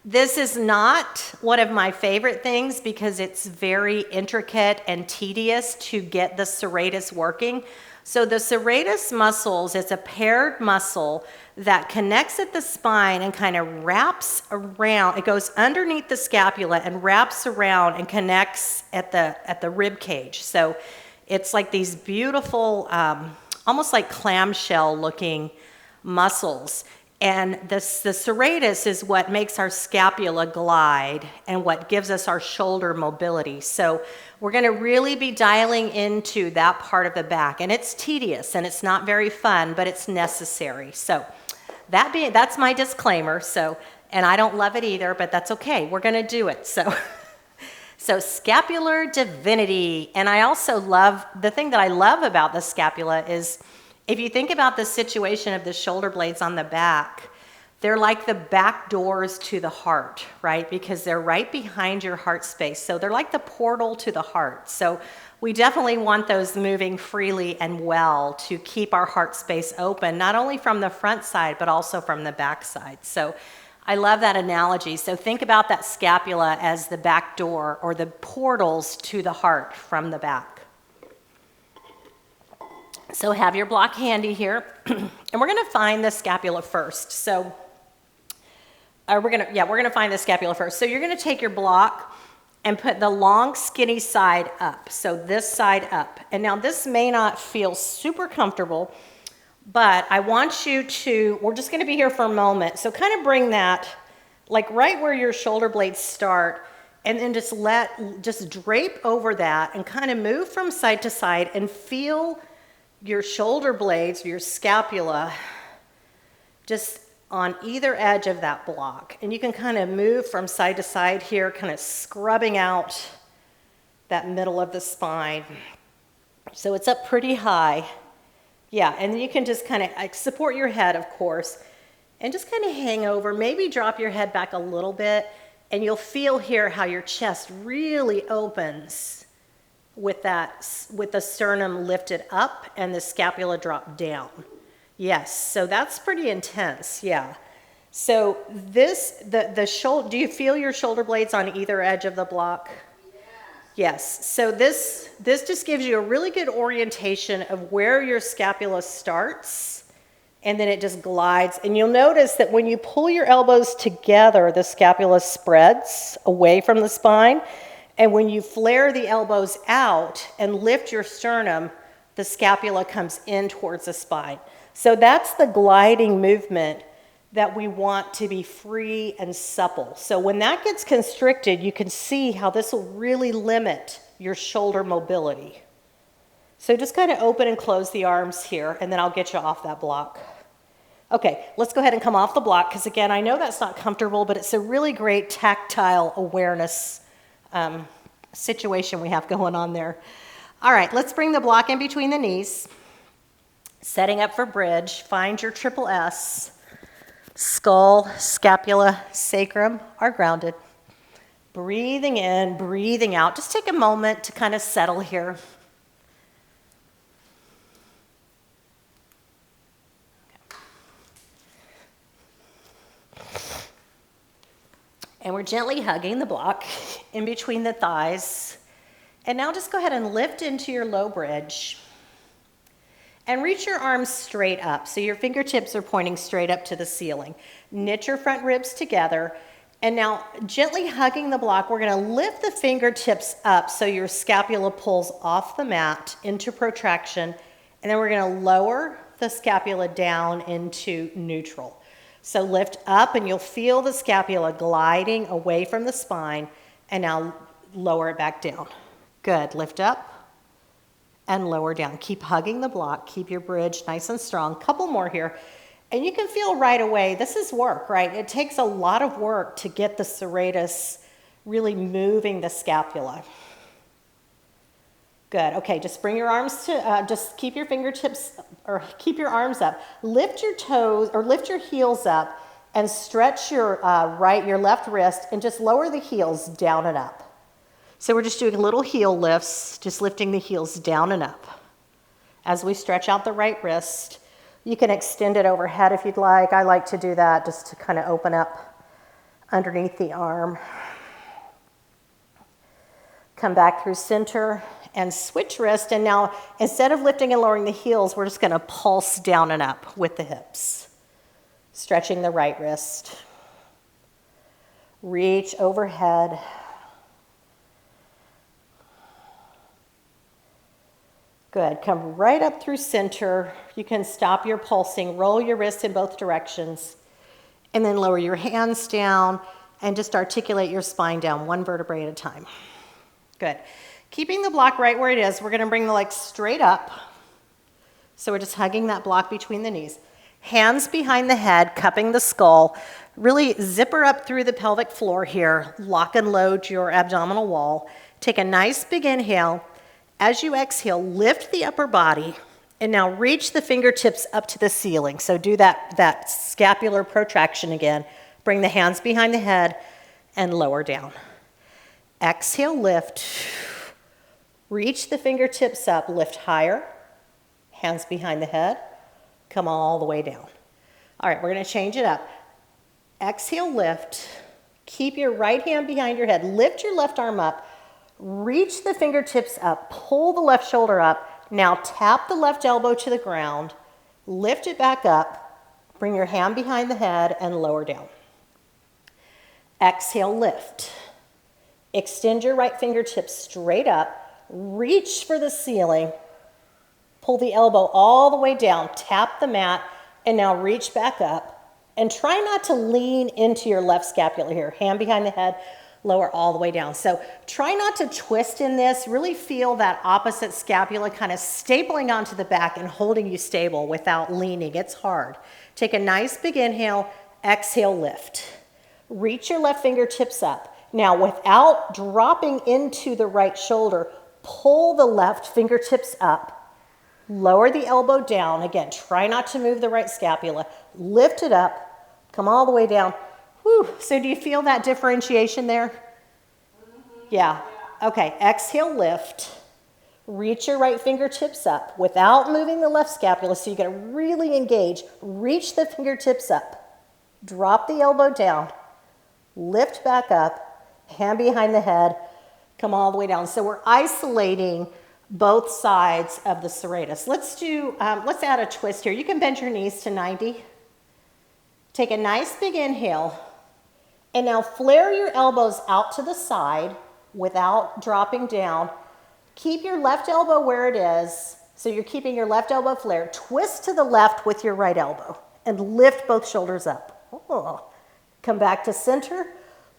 This is not one of my favorite things because it's very intricate and tedious to get the serratus working. So the serratus muscles, it's a paired muscle that connects at the spine and kind of wraps around. It goes underneath the scapula and wraps around and connects at the rib cage. So it's like these beautiful, almost like clamshell looking muscles. And the serratus is what makes our scapula glide and what gives us our shoulder mobility. So we're going to really be dialing into that part of the back. And it's tedious and it's not very fun, but it's necessary. So that's my disclaimer. And I don't love it either, but that's okay. We're going to do it. So scapular divinity. And I also love, the thing that I love about the scapula is, if you think about the situation of the shoulder blades on the back, they're like the back doors to the heart, right? Because they're right behind your heart space. So they're like the portal to the heart. So we definitely want those moving freely and well to keep our heart space open, not only from the front side, but also from the back side. So I love that analogy. So think about that scapula as the back door or the portals to the heart from the back. So have your block handy here, and we're going to find the scapula first. So we're going to find the scapula first. So you're going to take your block and put the long skinny side up. So this side up. And now this may not feel super comfortable, but I want you to, we're just going to be here for a moment. So kind of bring that like right where your shoulder blades start, and then just drape over that and kind of move from side to side and feel your shoulder blades, your scapula, just on either edge of that block. And you can kind of move from side to side here, kind of scrubbing out that middle of the spine. So it's up pretty high. Yeah, and you can just kind of support your head, of course, and just kind of hang over. Maybe drop your head back a little bit, and you'll feel here how your chest really opens with the sternum lifted up and the scapula dropped down. Yes, so that's pretty intense, yeah. So the shoulder, do you feel your shoulder blades on either edge of the block? Yes, so this just gives you a really good orientation of where your scapula starts, and then it just glides. And you'll notice that when you pull your elbows together, the scapula spreads away from the spine. And when you flare the elbows out and lift your sternum, the scapula comes in towards the spine. So that's the gliding movement that we want to be free and supple. So when that gets constricted, you can see how this will really limit your shoulder mobility. So just kind of open and close the arms here, and then I'll get you off that block. Okay, let's go ahead and come off the block, because again, I know that's not comfortable, but it's a really great tactile awareness situation we have going on there. All right, let's bring the block in between the knees. Setting up for bridge, find your triple S. Skull, scapula, sacrum are grounded. Breathing in, breathing out. Just take a moment to kind of settle here. And we're gently hugging the block in between the thighs. And now just go ahead and lift into your low bridge. And reach your arms straight up. So your fingertips are pointing straight up to the ceiling. Knit your front ribs together. And now gently hugging the block, we're going to lift the fingertips up so your scapula pulls off the mat into protraction. And then we're going to lower the scapula down into neutral. So lift up, and you'll feel the scapula gliding away from the spine, and now lower it back down. Good. Lift up and lower down. Keep hugging the block. Keep your bridge nice and strong. Couple more here. And you can feel right away, this is work, right? It takes a lot of work to get the serratus really moving the scapula. Good. Okay, just bring your arms to, just keep your fingertips, or keep your arms up. Lift your toes, or lift your heels up, and stretch your your left wrist, and just lower the heels down and up. So we're just doing little heel lifts, just lifting the heels down and up. As we stretch out the right wrist, you can extend it overhead if you'd like. I like to do that just to kind of open up underneath the arm. Come back through center and switch wrist. And now, instead of lifting and lowering the heels, we're just going to pulse down and up with the hips. Stretching the right wrist. Reach overhead. Good. Come right up through center. You can stop your pulsing. Roll your wrist in both directions. And then lower your hands down and just articulate your spine down, one vertebrae at a time. Good. Keeping the block right where it is, we're going to bring the legs straight up. So we're just hugging that block between the knees. Hands behind the head, cupping the skull. Really zipper up through the pelvic floor here. Lock and load your abdominal wall. Take a nice big inhale. As you exhale, lift the upper body. And now reach the fingertips up to the ceiling. So do that scapular protraction again. Bring the hands behind the head and lower down. Exhale, lift. Reach the fingertips up, lift higher. Hands behind the head. Come all the way down. All right, we're going to change it up. Exhale, lift. Keep your right hand behind your head. Lift your left arm up. Reach the fingertips up. Pull the left shoulder up. Now tap the left elbow to the ground. Lift it back up. Bring your hand behind the head and lower down. Exhale, lift. Extend your right fingertips straight up. Reach for the ceiling. Pull the elbow all the way down. Tap the mat. And now reach back up. And try not to lean into your left scapula here. Hand behind the head. Lower all the way down. So try not to twist in this. Really feel that opposite scapula kind of stapling onto the back and holding you stable without leaning. It's hard. Take a nice big inhale. Exhale, lift. Reach your left fingertips up. Now, without dropping into the right shoulder, pull the left fingertips up. Lower the elbow down. Again, try not to move the right scapula. Lift it up. Come all the way down. Whew. So do you feel that differentiation there? Yeah. Okay. Exhale, lift. Reach your right fingertips up without moving the left scapula. So you're going to really engage. Reach the fingertips up. Drop the elbow down. Lift back up. Hand behind the head. Come all the way down. So we're isolating both sides of the serratus. Let's add a twist here. You can bend your knees to 90. Take a nice big inhale. And now flare your elbows out to the side without dropping down. Keep your left elbow where it is. So you're keeping your left elbow flared. Twist to the left with your right elbow and lift both shoulders up. Oh. Come back to center.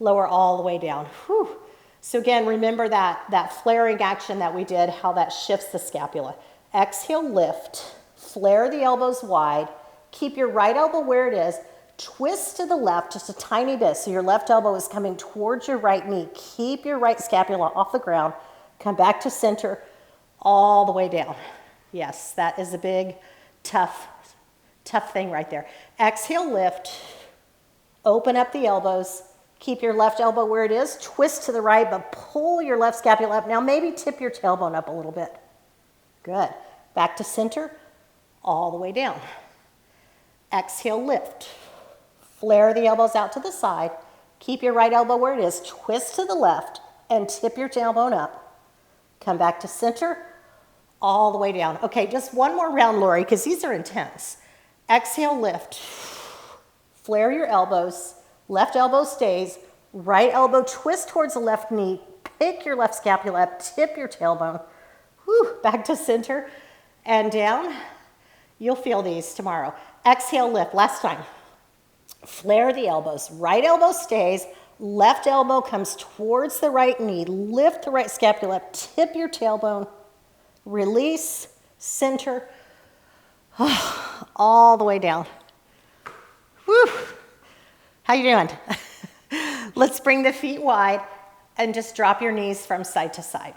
Lower all the way down. Whew. So again, remember that flaring action that we did, how that shifts the scapula. Exhale, lift. Flare the elbows wide. Keep your right elbow where it is. Twist to the left just a tiny bit. So your left elbow is coming towards your right knee. Keep your right scapula off the ground. Come back to center all the way down. Yes, that is a big, tough thing right there. Exhale, lift. Open up the elbows. Keep your left elbow where it is. Twist to the right, but pull your left scapula up. Now maybe tip your tailbone up a little bit. Good. Back to center, all the way down. Exhale, lift. Flare the elbows out to the side. Keep your right elbow where it is. Twist to the left and tip your tailbone up. Come back to center, all the way down. Okay, just one more round, Lori, because these are intense. Exhale, lift. Flare your elbows. Left elbow stays. Right elbow twist towards the left knee. Pick your left scapula up. Tip your tailbone. Whew, back to center and down. You'll feel these tomorrow. Exhale, lift. Last time. Flare the elbows. Right elbow stays. Left elbow comes towards the right knee. Lift the right scapula up. Tip your tailbone. Release. Center. All the way down. Whew. How you doing? Let's bring the feet wide and just drop your knees from side to side.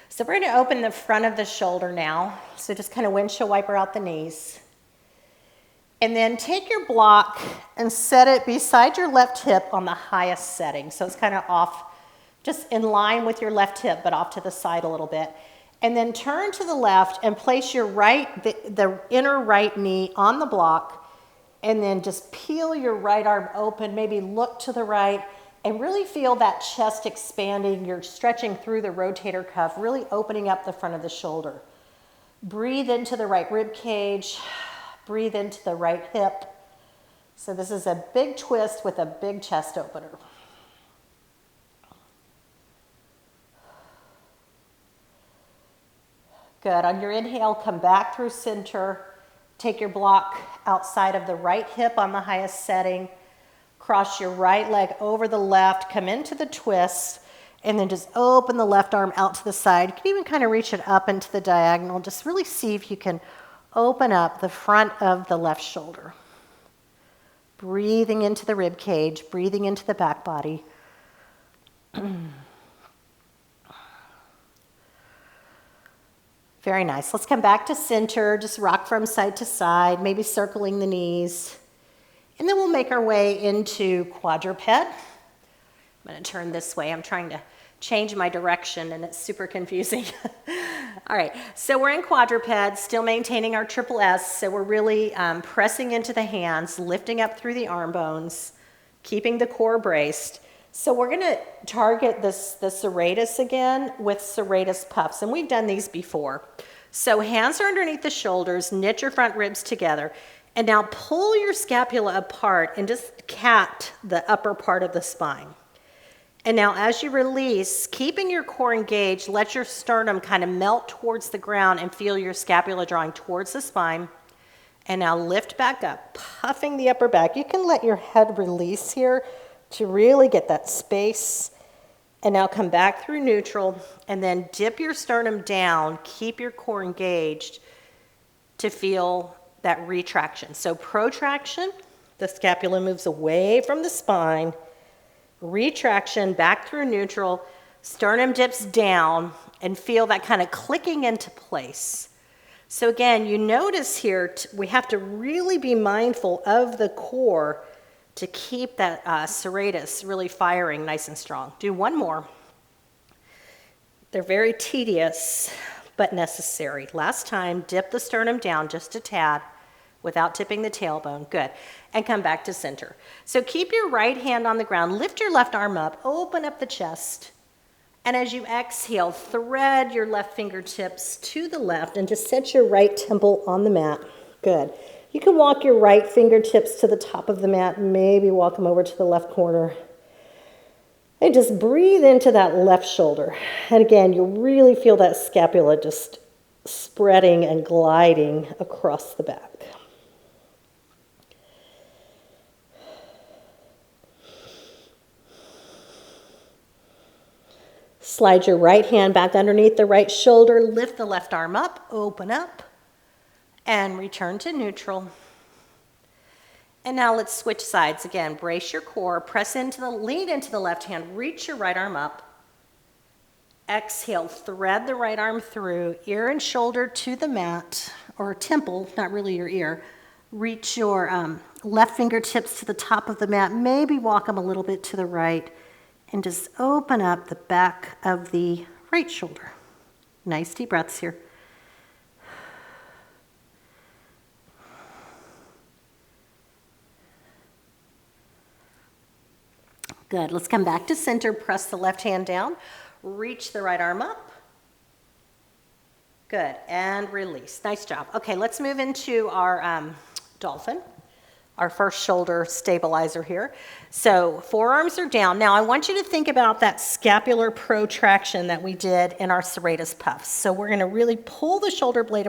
So we're going to open the front of the shoulder now. So just kind of windshield wiper out the knees. And then take your block and set it beside your left hip on the highest setting. So it's kind of off, just in line with your left hip, but off to the side a little bit. And then turn to the left and place your right, the inner right knee on the block. And then just peel your right arm open, maybe look to the right, and really feel that chest expanding. You're stretching through the rotator cuff, really opening up the front of the shoulder. Breathe into the right rib cage, breathe into the right hip. So this is a big twist with a big chest opener. Good. On your inhale, come back through center. Take your block outside of the right hip on the highest setting. Cross your right leg over the left, come into the twist, and then just open the left arm out to the side. You can even kind of reach it up into the diagonal. Just really see if you can open up the front of the left shoulder. Breathing into the rib cage, breathing into the back body. Very nice. Let's come back to center, just rock from side to side, maybe circling the knees. And then we'll make our way into quadruped. I'm going to turn this way. I'm trying to change my direction and it's super confusing. All right, so we're in quadruped, still maintaining our triple S. So we're really pressing into the hands, lifting up through the arm bones, keeping the core braced. So we're going to target the serratus again with serratus puffs, and we've done these before. So hands are underneath the shoulders, knit your front ribs together, and now pull your scapula apart and just cat the upper part of the spine. And now as you release, keeping your core engaged, let your sternum kind of melt towards the ground and feel your scapula drawing towards the spine. And now lift back up, puffing the upper back. You can let your head release here to really get that space. And now come back through neutral and then dip your sternum down, keep your core engaged to feel that retraction. So protraction, the scapula moves away from the spine. Retraction back through neutral, sternum dips down and feel that kind of clicking into place. So again, you notice here, we have to really be mindful of the core to keep that serratus really firing nice and strong. Do one more. They're very tedious, but necessary. Last time, dip the sternum down just a tad without tipping the tailbone. Good. And come back to center. So keep your right hand on the ground. Lift your left arm up. Open up the chest. And as you exhale, thread your left fingertips to the left and just set your right temple on the mat. Good. You can walk your right fingertips to the top of the mat, maybe walk them over to the left corner. And just breathe into that left shoulder. And again, you'll really feel that scapula just spreading and gliding across the back. Slide your right hand back underneath the right shoulder, lift the left arm up, open up. And return to neutral. And now let's switch sides again. Brace your core, lean into the left hand, reach your right arm up. Exhale, thread the right arm through, ear and shoulder to the mat, or temple, not really your ear. Reach your left fingertips to the top of the mat, maybe walk them a little bit to the right, and just open up the back of the right shoulder. Nice deep breaths here. Good. Let's come back to center. Press the left hand down. Reach the right arm up. Good. And release. Nice job. Okay, let's move into our dolphin, our first shoulder stabilizer here. So forearms are down. Now I want you to think about that scapular protraction that we did in our serratus puffs. So we're going to really pull the shoulder blades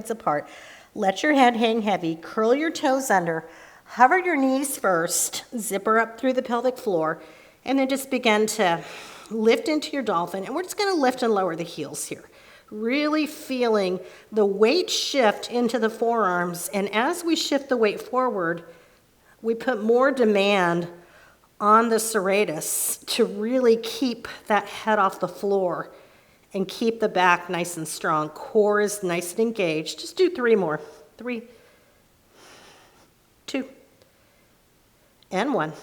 apart. Let your head hang heavy. Curl your toes under. Hover your knees first, zipper up through the pelvic floor, and then just begin to lift into your dolphin. And we're just going to lift and lower the heels here. Really feeling the weight shift into the forearms. And as we shift the weight forward, we put more demand on the serratus to really keep that head off the floor and keep the back nice and strong. Core is nice and engaged. Just do 3 more. 3, 2, and 1.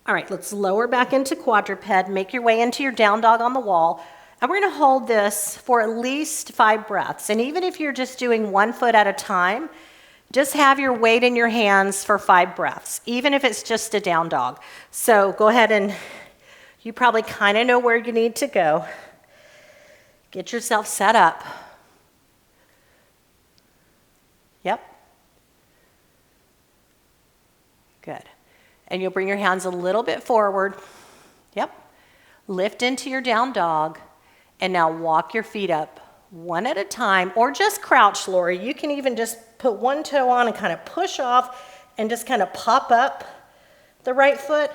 All right, let's lower back into quadruped. Make your way into your down dog on the wall. And we're going to hold this for at least 5 breaths. And even if you're just doing 1 foot at a time, Just have your weight in your hands for 5 breaths, even if it's just a down dog. So go ahead and you probably kind of know where you need to go. Get yourself set up. Yep. Good. And you'll bring your hands a little bit forward. Yep. Lift into your down dog. And now walk your feet up one at a time, or just crouch, Lori. You can even just put one toe on and kind of push off and just kind of pop up the right foot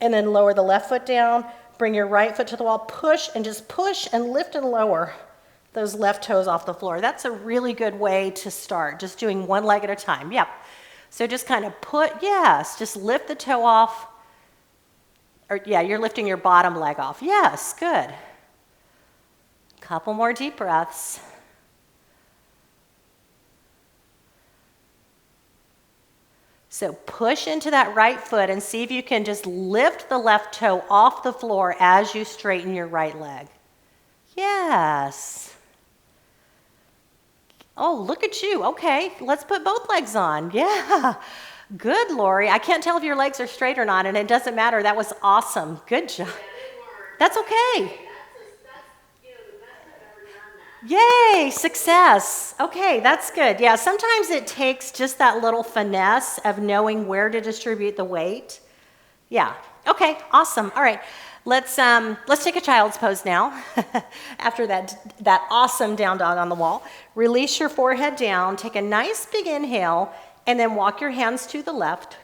and then lower the left foot down. Bring your right foot to the wall, push and just push and lift and lower those left toes off the floor. That's a really good way to start, just doing one leg at a time. Yep. So just kind of just lift the toe off. Or yeah, you're lifting your bottom leg off. Yes, good. Couple more deep breaths. So push into that right foot and see if you can just lift the left toe off the floor as you straighten your right leg. Yes. Oh, look at you. Okay, let's put both legs on. Yeah. Good, Lori. I can't tell if your legs are straight or not, and it doesn't matter. That was awesome. Good job. That's okay. Yay, success. Okay, that's good. Yeah, sometimes it takes just that little finesse of knowing where to distribute the weight. Yeah, okay, awesome. All right, let's take a child's pose now. After that awesome down dog on the wall. Release your forehead down, take a nice big inhale, and then walk your hands to the left.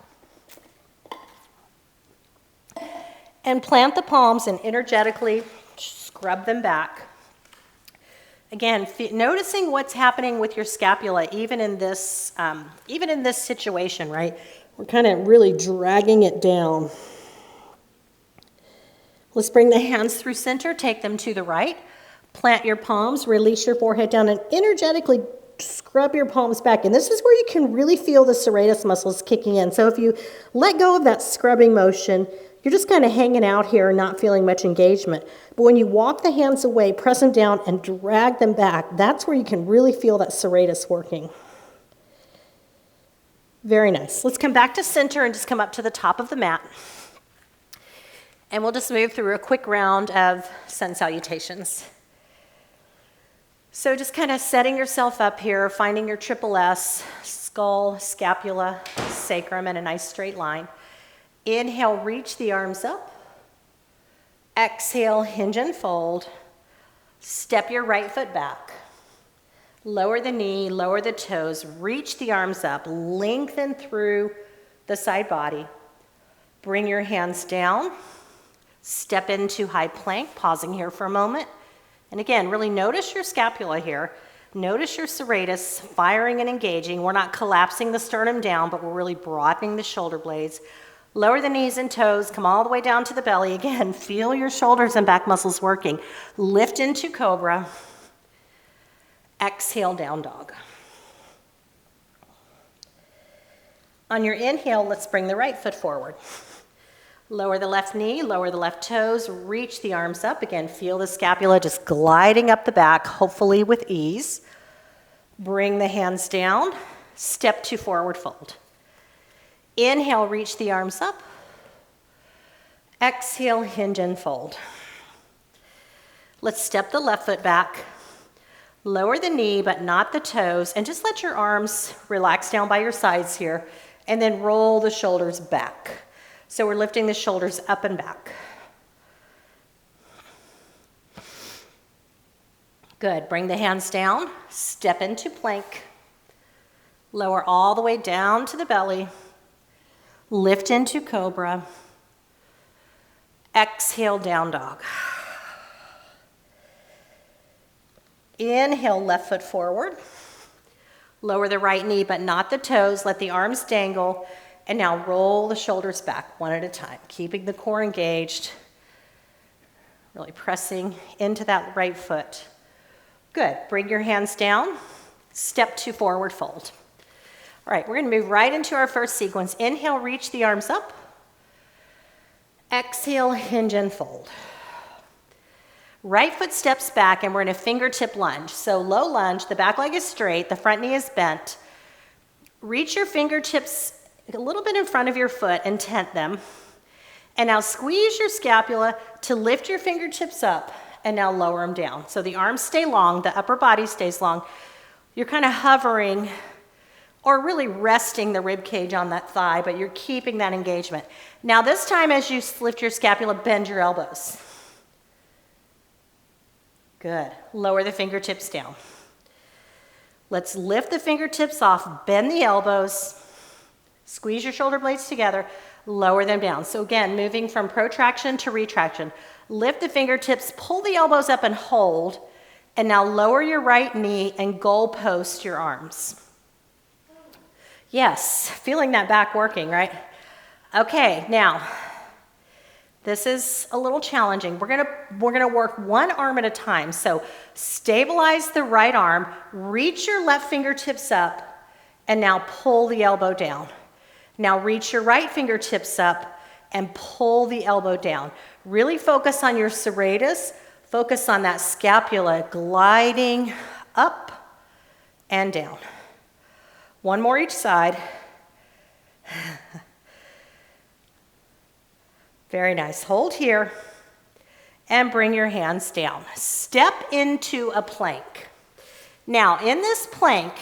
And plant the palms and energetically scrub them back. Again, noticing what's happening with your scapula, even in this situation, right? We're kind of really dragging it down. Let's bring the hands through center, take them to the right. Plant your palms, release your forehead down, and energetically scrub your palms back. And this is where you can really feel the serratus muscles kicking in. So if you let go of that scrubbing motion, you're just kind of hanging out here and not feeling much engagement. But when you walk the hands away, press them down, and drag them back, that's where you can really feel that serratus working. Very nice. Let's come back to center and just come up to the top of the mat. And we'll just move through a quick round of sun salutations. So just kind of setting yourself up here, finding your triple S, skull, scapula, sacrum in a nice straight line. Inhale, reach the arms up. Exhale, hinge and fold. Step your right foot back. Lower the knee, lower the toes, reach the arms up, lengthen through the side body. Bring your hands down. Step into high plank, pausing here for a moment. And again, really notice your scapula here. Notice your serratus firing and engaging. We're not collapsing the sternum down, but we're really broadening the shoulder blades. Lower the knees and toes, come all the way down to the belly. Again, feel your shoulders and back muscles working. Lift into cobra. Exhale, down dog. On your inhale, let's bring the right foot forward. Lower the left knee, lower the left toes, reach the arms up. Again, feel the scapula just gliding up the back, hopefully with ease. Bring the hands down, step to forward fold. Inhale, reach the arms up. Exhale, hinge and fold. Let's step the left foot back. Lower the knee, but not the toes, and just let your arms relax down by your sides here, and then roll the shoulders back. So we're lifting the shoulders up and back. Good, bring the hands down, step into plank. Lower all the way down to the belly. Lift into cobra. Exhale, down dog. Inhale, left foot forward. Lower the right knee, but not the toes. Let the arms dangle. And now roll the shoulders back one at a time, keeping the core engaged. Really pressing into that right foot. Good. Bring your hands down. Step to forward fold. All right, we're going to move right into our first sequence. Inhale, reach the arms up. Exhale, hinge and fold. Right foot steps back, and we're in a fingertip lunge. So low lunge, the back leg is straight, the front knee is bent. Reach your fingertips a little bit in front of your foot and tent them. And now squeeze your scapula to lift your fingertips up and now lower them down. So the arms stay long, the upper body stays long. You're kind of hovering or really resting the rib cage on that thigh, but you're keeping that engagement. Now this time as you lift your scapula, bend your elbows. Good. Lower the fingertips down. Let's lift the fingertips off, bend the elbows, squeeze your shoulder blades together, lower them down. So again, moving from protraction to retraction. Lift the fingertips, pull the elbows up and hold, and now lower your right knee and goal post your arms. Yes, feeling that back working, right? Okay, now, this is a little challenging. We're gonna work one arm at a time. So stabilize the right arm, reach your left fingertips up, and now pull the elbow down. Now reach your right fingertips up and pull the elbow down. Really focus on your serratus, focus on that scapula gliding up and down. One more each side. Very nice. Hold here and bring your hands down. Step into a plank. Now, in this plank,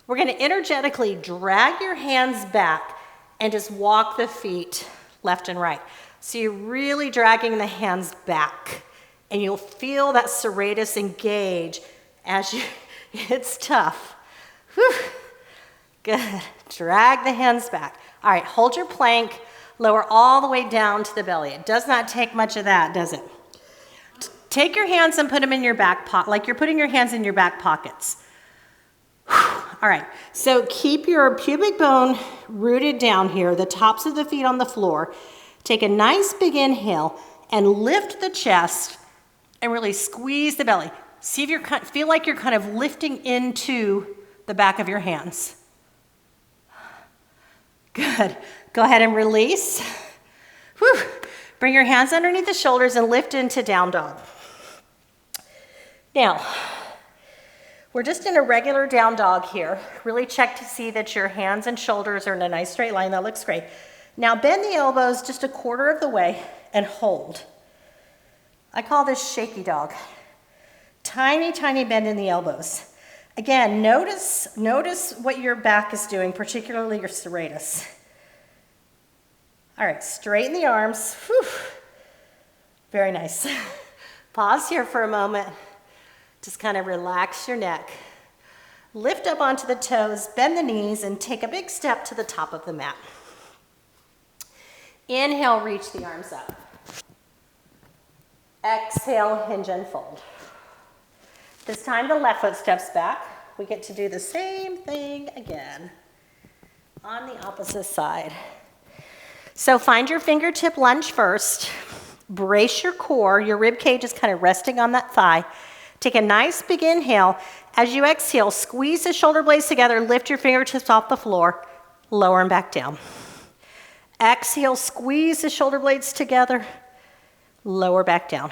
we're going to energetically drag your hands back and just walk the feet left and right. So you're really dragging the hands back, and you'll feel that serratus engage as you, it's tough. Whew. Good. Drag the hands back. All right, hold your plank. Lower all the way down to the belly. It does not take much of that, does it? Take your hands and put them in your back pocket, like you're putting your hands in your back pockets. All right, so keep your pubic bone rooted down here, the tops of the feet on the floor. Take a nice big inhale and lift the chest and really squeeze the belly. See if you feel like you're kind of lifting into the back of your hands. Good. Go ahead and release. Whew. Bring your hands underneath the shoulders and lift into down dog. Now, we're just in a regular down dog here. Really check to see that your hands and shoulders are in a nice straight line. That looks great. Now bend the elbows just a quarter of the way and hold. I call this shaky dog. Tiny, tiny bend in the elbows. Again, notice what your back is doing, particularly your serratus. All right, straighten the arms. Whew. Very nice. Pause here for a moment. Just kind of relax your neck. Lift up onto the toes, bend the knees, and take a big step to the top of the mat. Inhale, reach the arms up. Exhale, hinge and fold. This time the left foot steps back. We get to do the same thing again on the opposite side. So find your fingertip lunge first. Brace your core. Your rib cage is kind of resting on that thigh. Take a nice big inhale. As you exhale, squeeze the shoulder blades together. Lift your fingertips off the floor. Lower them back down. Exhale, squeeze the shoulder blades together. Lower back down.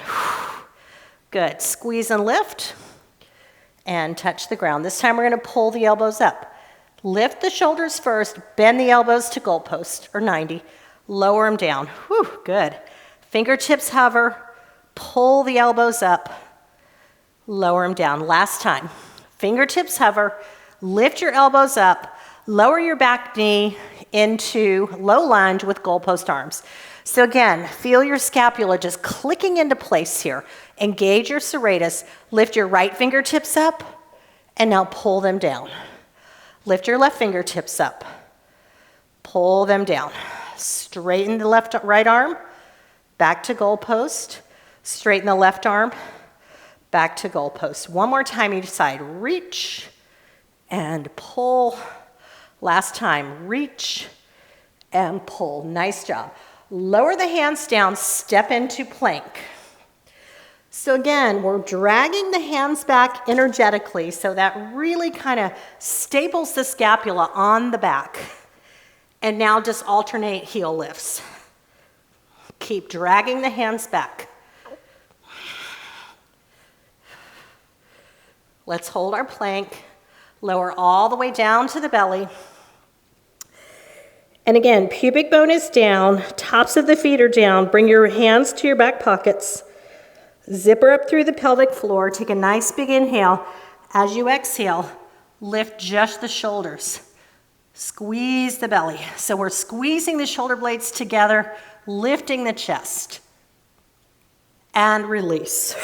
Good. Squeeze and lift. And touch the ground. This time we're going to pull the elbows up. Lift the shoulders first. Bend the elbows to goalpost or 90. Lower them down. Whew, good. Fingertips hover. Pull the elbows up. Lower them down. Last time. Fingertips hover. Lift your elbows up. Lower your back knee into low lunge with goalpost arms. So again, feel your scapula just clicking into place here. Engage your serratus. Lift your right fingertips up and now pull them down. Lift your left fingertips up. Pull them down. Straighten the right arm, back to goalpost. Straighten the left arm, back to goalpost. One more time each side. Reach and pull. Last time, reach and pull. Nice job. Lower the hands down, step into plank. So again, we're dragging the hands back energetically so that really kind of staples the scapula on the back. And now just alternate heel lifts. Keep dragging the hands back. Let's hold our plank. Lower all the way down to the belly. And again, pubic bone is down, tops of the feet are down. Bring your hands to your back pockets. Zipper up through the pelvic floor. Take a nice big inhale. As you exhale, lift just the shoulders. Squeeze the belly. So we're squeezing the shoulder blades together, lifting the chest. And release.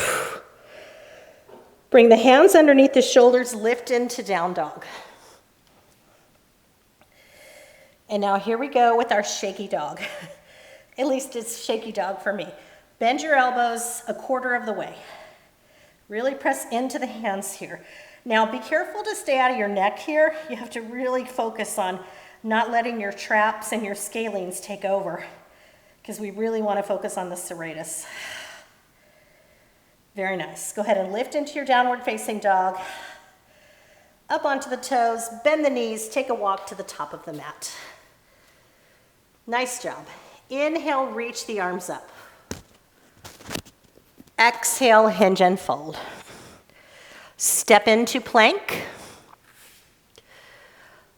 Bring the hands underneath the shoulders, lift into down dog. And now here we go with our shaky dog. At least it's shaky dog for me. Bend your elbows a quarter of the way. Really press into the hands here. Now be careful to stay out of your neck here. You have to really focus on not letting your traps and your scalenes take over, because we really want to focus on the serratus. Very nice. Go ahead and lift into your downward facing dog. Up onto the toes, bend the knees, take a walk to the top of the mat. Nice job. Inhale, reach the arms up. Exhale, hinge and fold. Step into plank.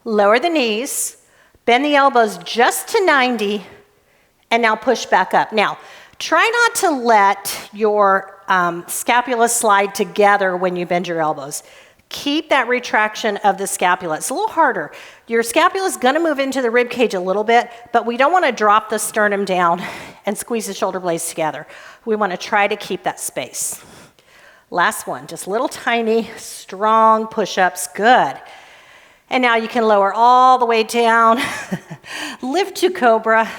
Lower the knees, bend the elbows just to 90, and now push back up. Now, try not to let your scapula slide together when you bend your elbows. Keep that retraction of the scapula. It's a little harder. Your scapula is going to move into the rib cage a little bit, but we don't want to drop the sternum down and squeeze the shoulder blades together. We want to try to keep that space. Last one, just little tiny, strong push-ups. Good. And now you can lower all the way down. Lift to cobra.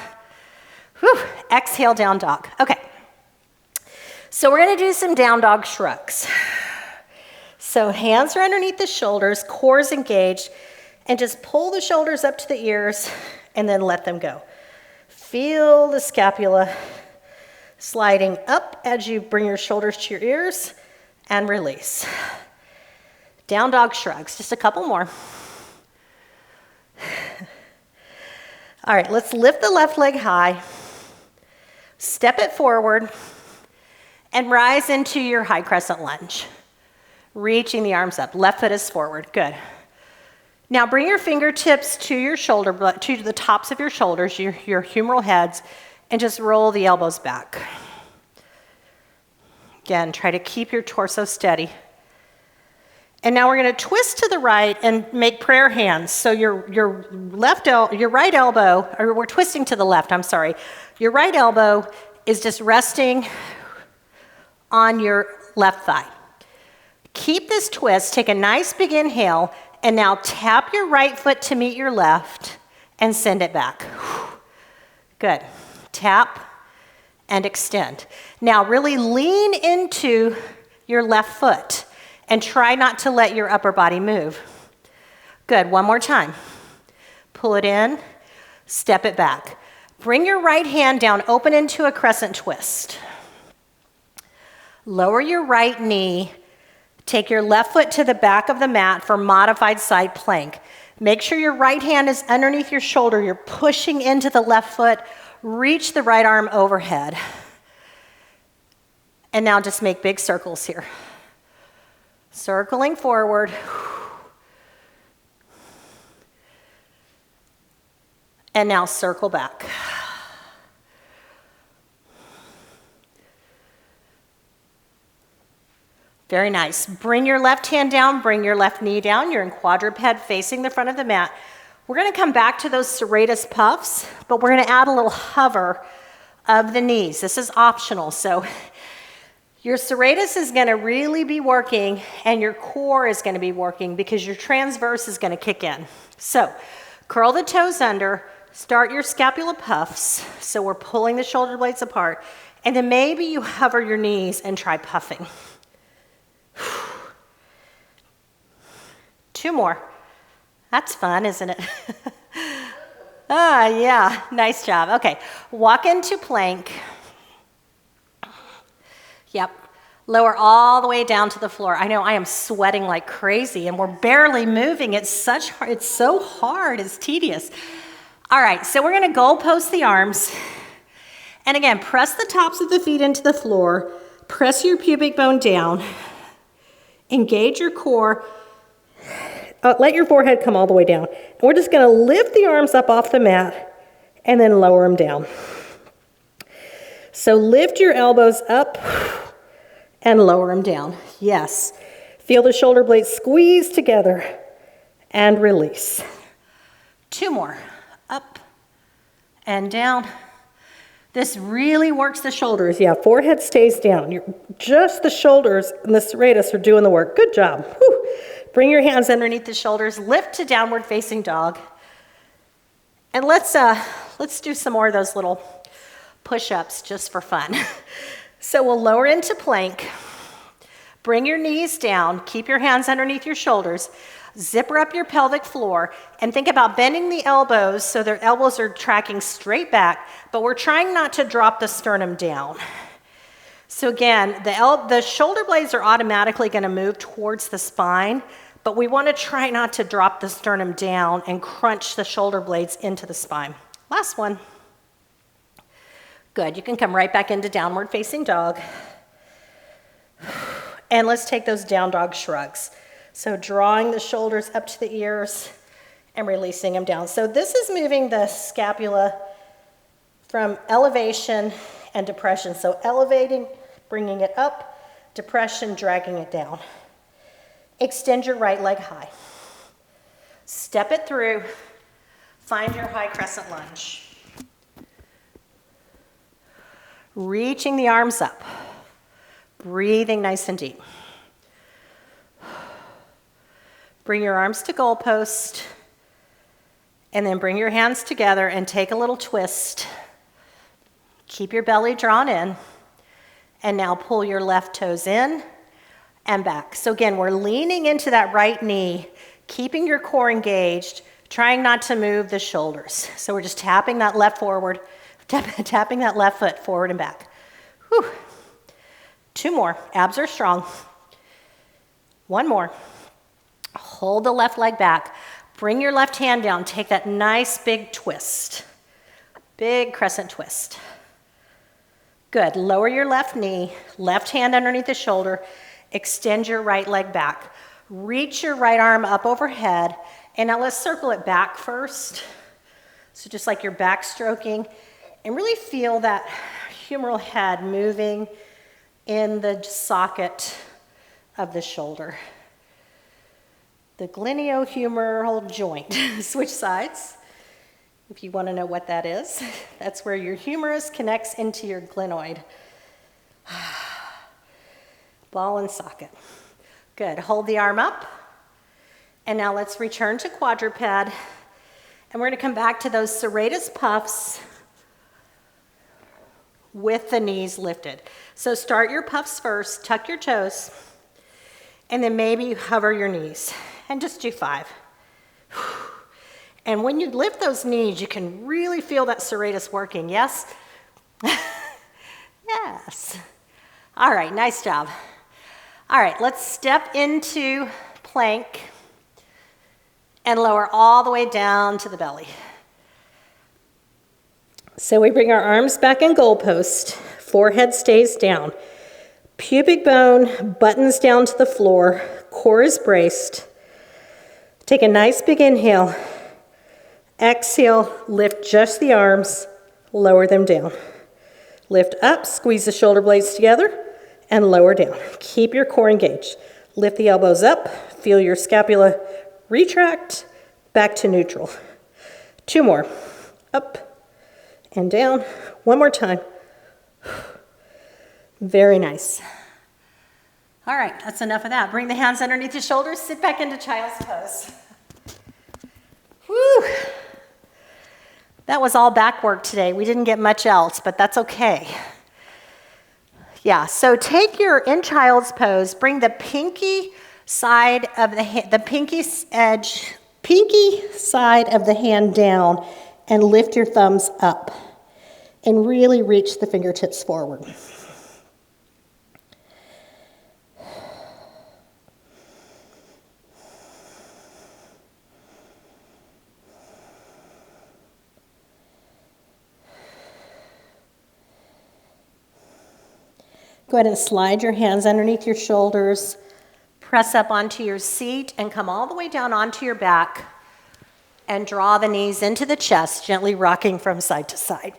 Whew. Exhale, down dog. Okay. So we're going to do some down dog shrugs. So hands are underneath the shoulders, core is engaged, and just pull the shoulders up to the ears and then let them go. Feel the scapula sliding up as you bring your shoulders to your ears and release. Down dog shrugs, just a couple more. All right, let's lift the left leg high, step it forward, and rise into your high crescent lunge. Reaching the arms up. Left foot is forward. Good. Now bring your fingertips to your shoulder, to the tops of your shoulders, your humeral heads, and just roll the elbows back. Again, try to keep your torso steady. And now we're going to twist to the right and make prayer hands. So your right elbow, or we're twisting to the left, I'm sorry. Your right elbow is just resting on your left thigh. Keep this twist, take a nice big inhale, and now tap your right foot to meet your left and send it back. Good. Tap and extend. Now really lean into your left foot and try not to let your upper body move. Good. One more time. Pull it in, step it back. Bring your right hand down, open into a crescent twist. Lower your right knee. Take your left foot to the back of the mat for modified side plank. Make sure your right hand is underneath your shoulder. You're pushing into the left foot. Reach the right arm overhead. And now just make big circles here. Circling forward. And now circle back. Very nice. Bring your left hand down, bring your left knee down. You're in quadruped facing the front of the mat. We're going to come back to those serratus puffs, but we're going to add a little hover of the knees. This is optional. So your serratus is going to really be working and your core is going to be working because your transverse is going to kick in. So curl the toes under, start your scapula puffs. So we're pulling the shoulder blades apart. And then maybe you hover your knees and try puffing. 2 more. That's fun, isn't it? Yeah, nice job. Okay, walk into plank. Yep, lower all the way down to the floor. I know I am sweating like crazy and we're barely moving. It's so hard, it's tedious. All right, so we're gonna goal post the arms. And again, press the tops of the feet into the floor. Press your pubic bone down. Engage your core. Let your forehead come all the way down. And we're just going to lift the arms up off the mat and then lower them down. So lift your elbows up and lower them down. Yes. Feel the shoulder blades squeeze together and release. 2 more. Up and down. This really works the shoulders. Yeah, forehead stays down. Just the shoulders and the serratus are doing the work. Good job. Whew. Bring your hands underneath the shoulders. Lift to downward facing dog. And let's do some more of those little push-ups just for fun. So we'll lower into plank. Bring your knees down. Keep your hands underneath your shoulders. Zipper up your pelvic floor and think about bending the elbows so their elbows are tracking straight back, but we're trying not to drop the sternum down. So again, the shoulder blades are automatically going to move towards the spine, but we want to try not to drop the sternum down and crunch the shoulder blades into the spine. Last one. Good. You can come right back into downward facing dog. And let's take those down dog shrugs. So drawing the shoulders up to the ears and releasing them down. So this is moving the scapula from elevation and depression. So elevating, bringing it up, depression, dragging it down. Extend your right leg high. Step it through. Find your high crescent lunge. Reaching the arms up. Breathing nice and deep. Bring your arms to goalpost. And then bring your hands together and take a little twist. Keep your belly drawn in. And now pull your left toes in and back. So again, we're leaning into that right knee, keeping your core engaged, trying not to move the shoulders. So we're just tapping that left forward, tapping that left foot forward and back. Whew. 2 more. Abs are strong. 1 more. Hold the left leg back. Bring your left hand down. Take that nice big twist. Big crescent twist. Good. Lower your left knee. Left hand underneath the shoulder. Extend your right leg back. Reach your right arm up overhead. And now let's circle it back first. So just like you're backstroking. And really feel that humeral head moving in the socket of the shoulder. The glenohumeral joint. Switch sides. If you want to know what that is, that's where your humerus connects into your glenoid. Ball and socket. Good. Hold the arm up. And now let's return to quadruped. And we're going to come back to those serratus puffs with the knees lifted. So start your puffs first, tuck your toes, and then maybe hover your knees. And just do 5. And when you lift those knees, you can really feel that serratus working, yes? Yes. All right, nice job. All right, let's step into plank and lower all the way down to the belly. So we bring our arms back in goalpost, forehead stays down. Pubic bone buttons down to the floor, core is braced. Take a nice big inhale. Exhale, lift just the arms, lower them down. Lift up, squeeze the shoulder blades together, and lower down. Keep your core engaged. Lift the elbows up, feel your scapula retract, back to neutral. 2 more. Up and down. 1 more time. Very nice. All right, that's enough of that. Bring the hands underneath the shoulders, sit back into child's pose. Whew. That was all back work today. We didn't get much else, but that's okay. Yeah, so take your in child's pose, bring the pinky side of the pinky side of the hand down and lift your thumbs up and really reach the fingertips forward. Go ahead and slide your hands underneath your shoulders, press up onto your seat, and come all the way down onto your back. And draw the knees into the chest, gently rocking from side to side.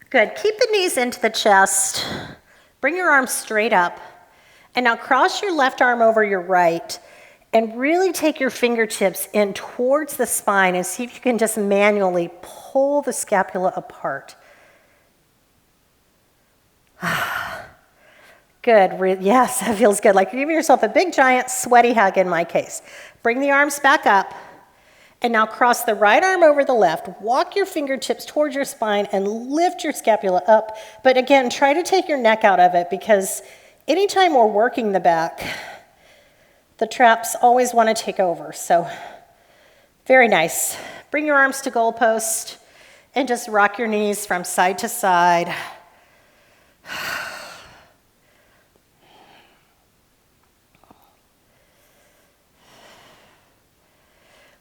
Good. Keep the knees into the chest. Bring your arms straight up. And now cross your left arm over your right and really take your fingertips in towards the spine and see if you can just manually pull the scapula apart. Good. Yes, that feels good. Like you're giving yourself a big, giant, sweaty hug in my case. Bring the arms back up. And now cross the right arm over the left. Walk your fingertips towards your spine and lift your scapula up. But again, try to take your neck out of it because anytime we're working the back, the traps always want to take over. So very nice. Bring your arms to goalpost and just rock your knees from side to side.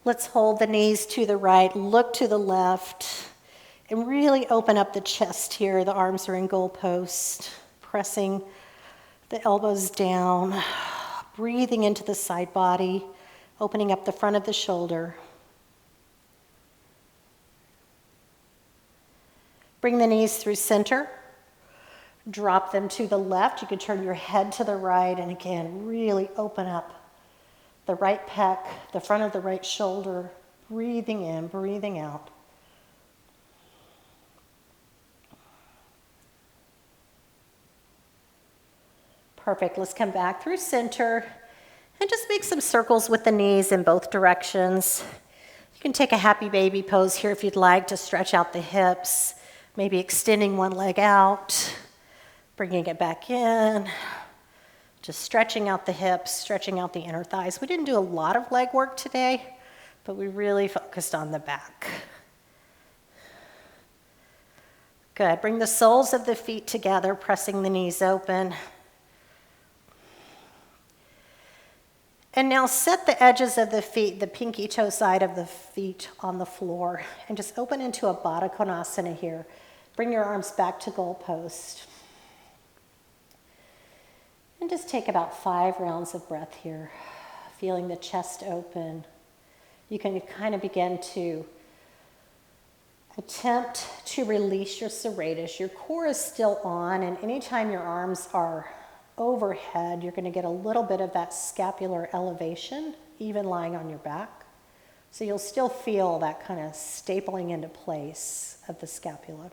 Let's hold the knees to the right, look to the left, and really open up the chest here. The arms are in goalpost, pressing the elbows down, breathing into the side body, opening up the front of the shoulder. Bring the knees through center. Drop them to the left. You can turn your head to the right, and again, really open up the right pec, the front of the right shoulder, breathing in, breathing out. Perfect. Let's come back through center and just make some circles with the knees in both directions. You can take a happy baby pose here if you'd like to stretch out the hips, maybe extending one leg out, bringing it back in. Just stretching out the hips, stretching out the inner thighs. We didn't do a lot of leg work today, but we really focused on the back. Good. Bring the soles of the feet together, pressing the knees open. And now set the edges of the feet, the pinky toe side of the feet on the floor, and just open into a Baddha Konasana here. Bring your arms back to goalpost. And just take about 5 rounds of breath here, feeling the chest open. You can kind of begin to attempt to release your serratus. Your core is still on, and anytime your arms are overhead, you're going to get a little bit of that scapular elevation, even lying on your back. So you'll still feel that kind of stapling into place of the scapula.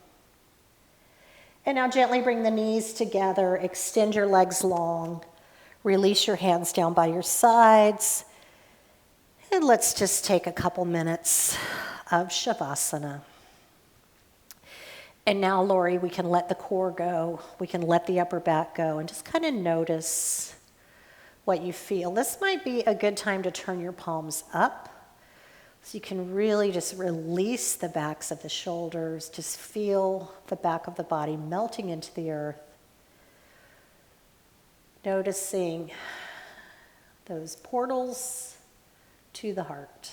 And now gently bring the knees together, extend your legs long, release your hands down by your sides, and let's just take a couple minutes of Shavasana. And now, Lori, we can let the core go, we can let the upper back go, and just kind of notice what you feel. This might be a good time to turn your palms up, so you can really just release the backs of the shoulders, just feel the back of the body melting into the earth. Noticing those portals to the heart.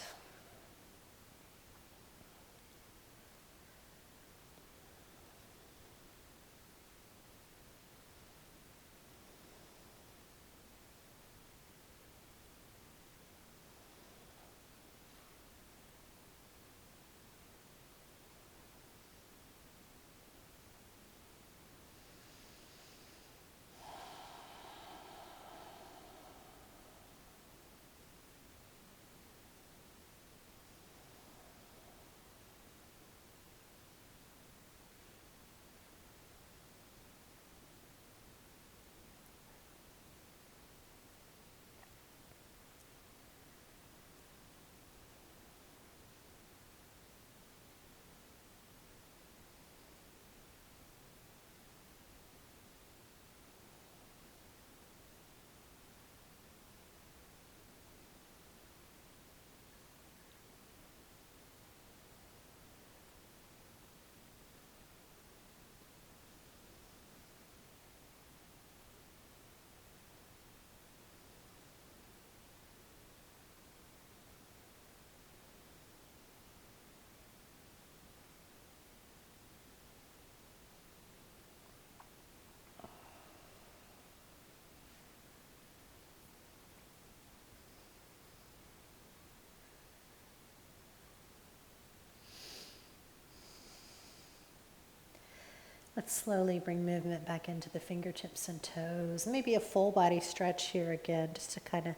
Let's slowly bring movement back into the fingertips and toes. Maybe a full body stretch here again, just to kind of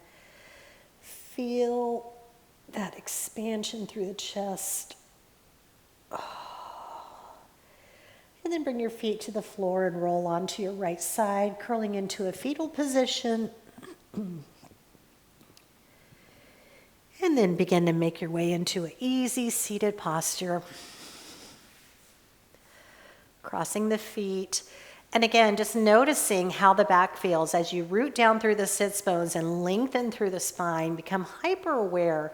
feel that expansion through the chest. And then bring your feet to the floor and roll onto your right side, curling into a fetal position. And then begin to make your way into an easy seated posture. Crossing the feet. And again, just noticing how the back feels as you root down through the sits bones and lengthen through the spine. Become hyper aware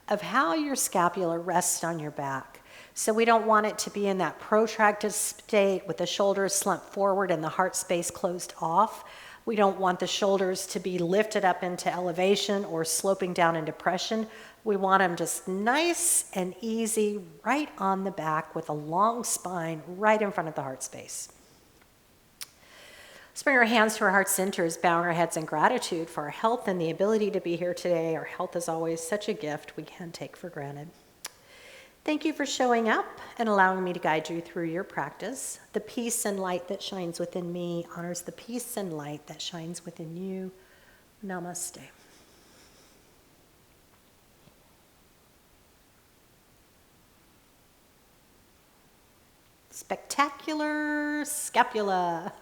of how your scapula rests on your back. So we don't want it to be in that protracted state with the shoulders slumped forward and the heart space closed off. We don't want the shoulders to be lifted up into elevation or sloping down in depression. We want them just nice and easy right on the back with a long spine right in front of the heart space. Let's bring our hands to our heart centers, bowing our heads in gratitude for our health and the ability to be here today. Our health is always such a gift we can't take for granted. Thank you for showing up and allowing me to guide you through your practice. The peace and light that shines within me honors the peace and light that shines within you. Namaste. Spectacular scapula.